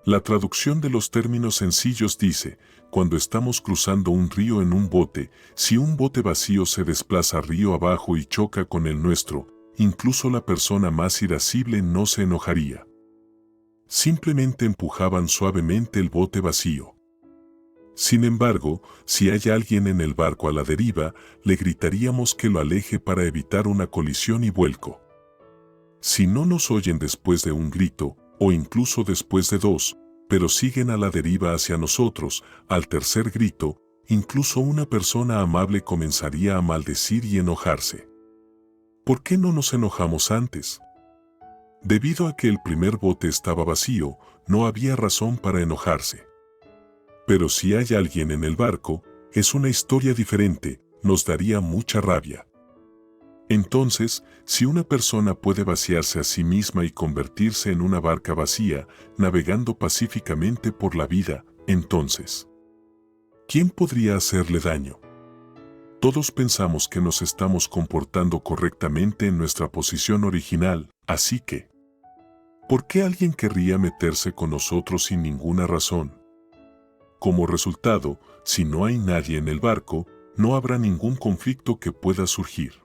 La traducción de los términos sencillos dice, cuando estamos cruzando un río en un bote, si un bote vacío se desplaza río abajo y choca con el nuestro, incluso la persona más irascible no se enojaría. Simplemente empujaban suavemente el bote vacío. Sin embargo, si hay alguien en el barco a la deriva, le gritaríamos que lo aleje para evitar una colisión y vuelco. Si no nos oyen después de un grito, o incluso después de dos, pero siguen a la deriva hacia nosotros, al tercer grito, incluso una persona amable comenzaría a maldecir y enojarse. ¿Por qué no nos enojamos antes? Debido a que el primer bote estaba vacío, no había razón para enojarse. Pero si hay alguien en el barco, es una historia diferente, nos daría mucha rabia. Entonces, si una persona puede vaciarse a sí misma y convertirse en una barca vacía, navegando pacíficamente por la vida, entonces, ¿quién podría hacerle daño? Todos pensamos que nos estamos comportando correctamente en nuestra posición original, así que, ¿por qué alguien querría meterse con nosotros sin ninguna razón? Como resultado, si no hay nadie en el barco, no habrá ningún conflicto que pueda surgir.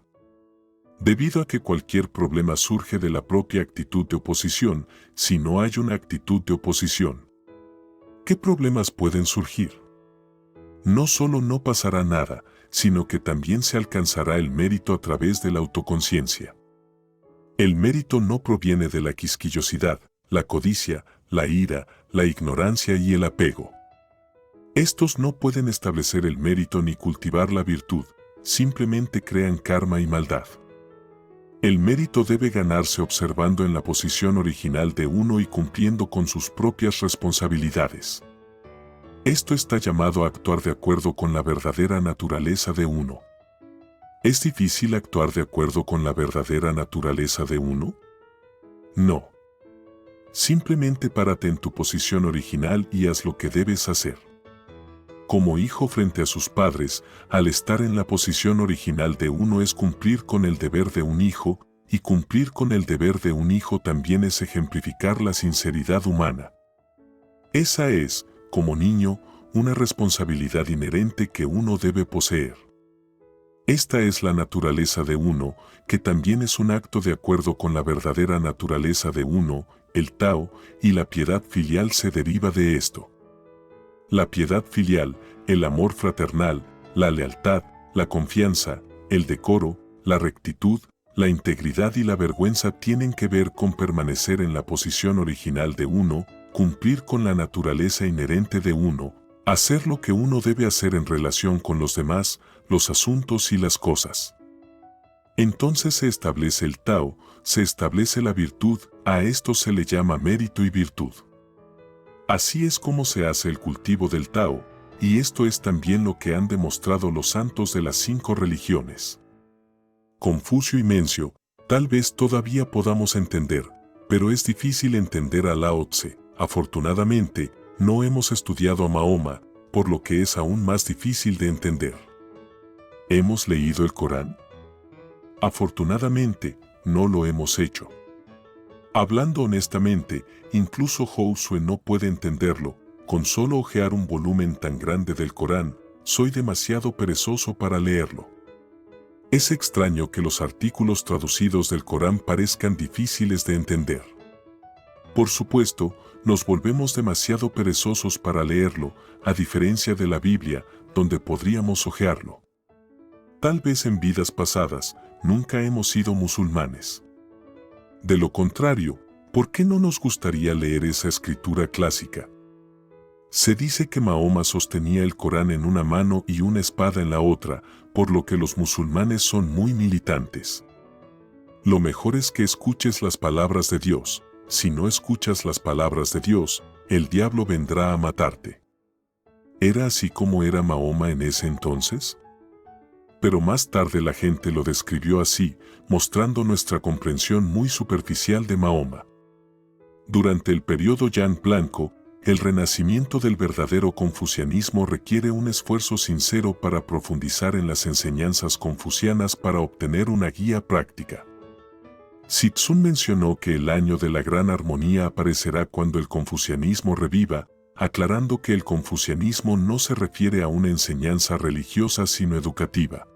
Debido a que cualquier problema surge de la propia actitud de oposición, si no hay una actitud de oposición, ¿qué problemas pueden surgir? No solo no pasará nada, sino que también se alcanzará el mérito a través de la autoconciencia. El mérito no proviene de la quisquillosidad, la codicia, la ira, la ignorancia y el apego. Estos no pueden establecer el mérito ni cultivar la virtud, simplemente crean karma y maldad. El mérito debe ganarse observando en la posición original de uno y cumpliendo con sus propias responsabilidades. Esto está llamado a actuar de acuerdo con la verdadera naturaleza de uno. ¿Es difícil actuar de acuerdo con la verdadera naturaleza de uno? No. Simplemente párate en tu posición original y haz lo que debes hacer. Como hijo frente a sus padres, al estar en la posición original de uno es cumplir con el deber de un hijo, y cumplir con el deber de un hijo también es ejemplificar la sinceridad humana. Esa es, como niño, una responsabilidad inherente que uno debe poseer. Esta es la naturaleza de uno, que también es un acto de acuerdo con la verdadera naturaleza de uno, el Tao, y la piedad filial se deriva de esto. La piedad filial, el amor fraternal, la lealtad, la confianza, el decoro, la rectitud, la integridad y la vergüenza tienen que ver con permanecer en la posición original de uno, cumplir con la naturaleza inherente de uno, hacer lo que uno debe hacer en relación con los demás, los asuntos y las cosas. Entonces se establece el Tao, se establece la virtud, a esto se le llama mérito y virtud. Así es como se hace el cultivo del Tao, y esto es también lo que han demostrado los santos de las 5 religiones. Confucio y Mencio, tal vez todavía podamos entender, pero es difícil entender a Lao Tse. Afortunadamente, no hemos estudiado a Mahoma, por lo que es aún más difícil de entender. ¿Hemos leído el Corán? Afortunadamente, no lo hemos hecho. Hablando honestamente, incluso Josué no puede entenderlo. Con solo hojear un volumen tan grande del Corán, soy demasiado perezoso para leerlo. Es extraño que los artículos traducidos del Corán parezcan difíciles de entender. Por supuesto, nos volvemos demasiado perezosos para leerlo, a diferencia de la Biblia, donde podríamos hojearlo. Tal vez en vidas pasadas, nunca hemos sido musulmanes. De lo contrario, ¿por qué no nos gustaría leer esa escritura clásica? Se dice que Mahoma sostenía el Corán en una mano y una espada en la otra, por lo que los musulmanes son muy militantes. Lo mejor es que escuches las palabras de Dios. Si no escuchas las palabras de Dios, el diablo vendrá a matarte. ¿Era así como era Mahoma en ese entonces? Pero más tarde la gente lo describió así, mostrando nuestra comprensión muy superficial de Mahoma. Durante el periodo Yan Blanco, el renacimiento del verdadero confucianismo requiere un esfuerzo sincero para profundizar en las enseñanzas confucianas para obtener una guía práctica. Sitsun mencionó que el año de la gran armonía aparecerá cuando el confucianismo reviva, aclarando que el confucianismo no se refiere a una enseñanza religiosa sino educativa.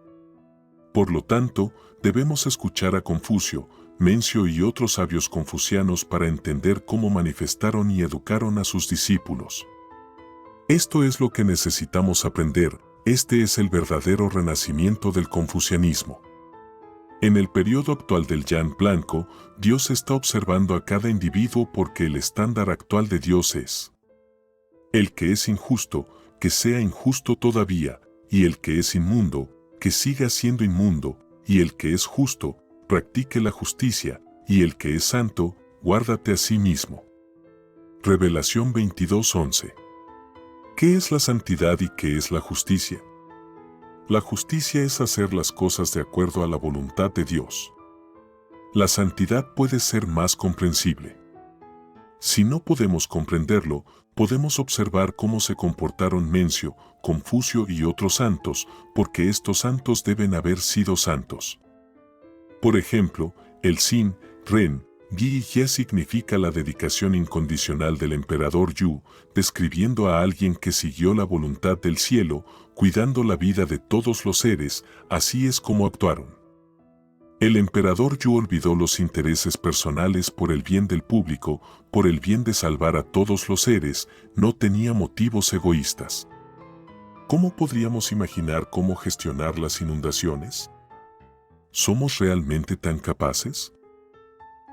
Por lo tanto, debemos escuchar a Confucio, Mencio y otros sabios confucianos para entender cómo manifestaron y educaron a sus discípulos. Esto es lo que necesitamos aprender, este es el verdadero renacimiento del confucianismo. En el periodo actual del Yan Blanco, Dios está observando a cada individuo porque el estándar actual de Dios es: el que es injusto, que sea injusto todavía, y el que es inmundo, que siga siendo inmundo, y el que es justo, practique la justicia, y el que es santo, guárdate a sí mismo. Revelación 22:11. ¿Qué es la santidad y qué es la justicia? La justicia es hacer las cosas de acuerdo a la voluntad de Dios. La santidad puede ser más comprensible. Si no podemos comprenderlo, podemos observar cómo se comportaron Mencio, Confucio y otros santos, porque estos santos deben haber sido santos. Por ejemplo, el Xin, Ren, Yi y Ye significa la dedicación incondicional del emperador Yu, describiendo a alguien que siguió la voluntad del cielo, cuidando la vida de todos los seres, así es como actuaron. El emperador Yu olvidó los intereses personales por el bien del público, por el bien de salvar a todos los seres, no tenía motivos egoístas. ¿Cómo podríamos imaginar cómo gestionar las inundaciones? ¿Somos realmente tan capaces?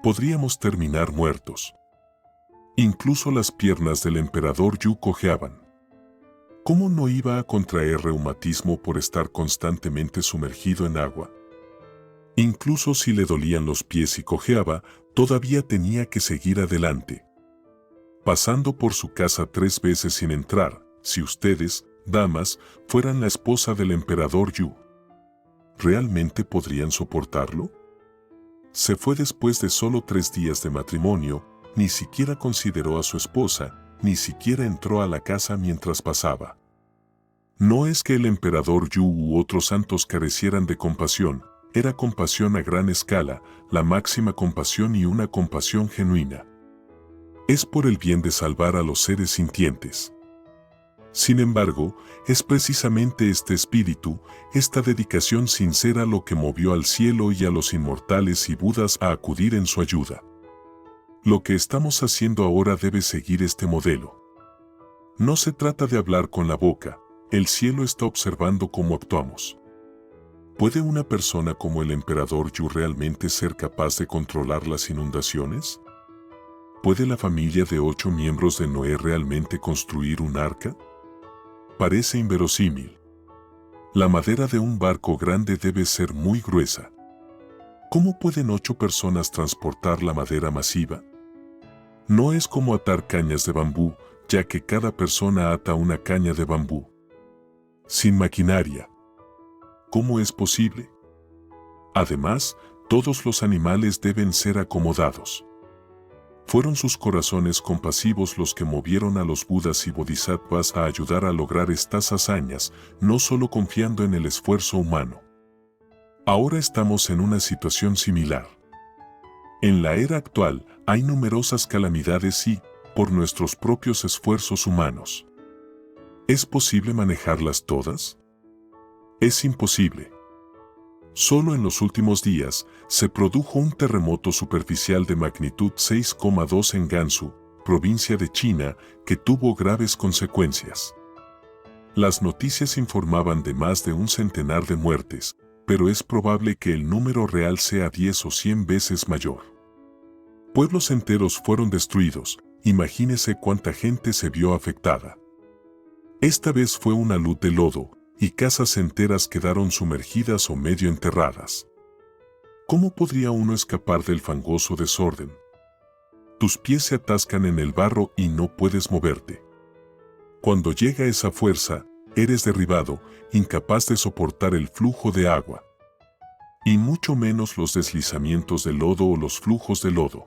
Podríamos terminar muertos. Incluso las piernas del emperador Yu cojeaban. ¿Cómo no iba a contraer reumatismo por estar constantemente sumergido en agua? Incluso si le dolían los pies y cojeaba, todavía tenía que seguir adelante. Pasando por su casa 3 veces sin entrar, si ustedes, damas, fueran la esposa del emperador Yu, ¿realmente podrían soportarlo? Se fue después de solo 3 días de matrimonio, ni siquiera consideró a su esposa, ni siquiera entró a la casa mientras pasaba. No es que el emperador Yu u otros santos carecieran de compasión, era compasión a gran escala, la máxima compasión y una compasión genuina. Es por el bien de salvar a los seres sintientes. Sin embargo, es precisamente este espíritu, esta dedicación sincera lo que movió al cielo y a los inmortales y Budas a acudir en su ayuda. Lo que estamos haciendo ahora debe seguir este modelo. No se trata de hablar con la boca, el cielo está observando cómo actuamos. ¿Puede una persona como el emperador Yu realmente ser capaz de controlar las inundaciones? ¿Puede la familia de 8 miembros de Noé realmente construir un arca? Parece inverosímil. La madera de un barco grande debe ser muy gruesa. ¿Cómo pueden 8 personas transportar la madera masiva? No es como atar cañas de bambú, ya que cada persona ata una caña de bambú. Sin maquinaria. ¿Cómo es posible? Además, todos los animales deben ser acomodados. Fueron sus corazones compasivos los que movieron a los Budas y Bodhisattvas a ayudar a lograr estas hazañas, no solo confiando en el esfuerzo humano. Ahora estamos en una situación similar. En la era actual hay numerosas calamidades y, por nuestros propios esfuerzos humanos, ¿es posible manejarlas todas? Es imposible. Solo en los últimos días se produjo un terremoto superficial de magnitud 6,2 en Gansu, provincia de China, que tuvo graves consecuencias. Las noticias informaban de más de un centenar de muertes, pero es probable que el número real sea 10 o 100 veces mayor. Pueblos enteros fueron destruidos, imagínese cuánta gente se vio afectada. Esta vez fue una luz de lodo, y casas enteras quedaron sumergidas o medio enterradas. ¿Cómo podría uno escapar del fangoso desorden? Tus pies se atascan en el barro y no puedes moverte. Cuando llega esa fuerza, eres derribado, incapaz de soportar el flujo de agua. Y mucho menos los deslizamientos de lodo o los flujos de lodo.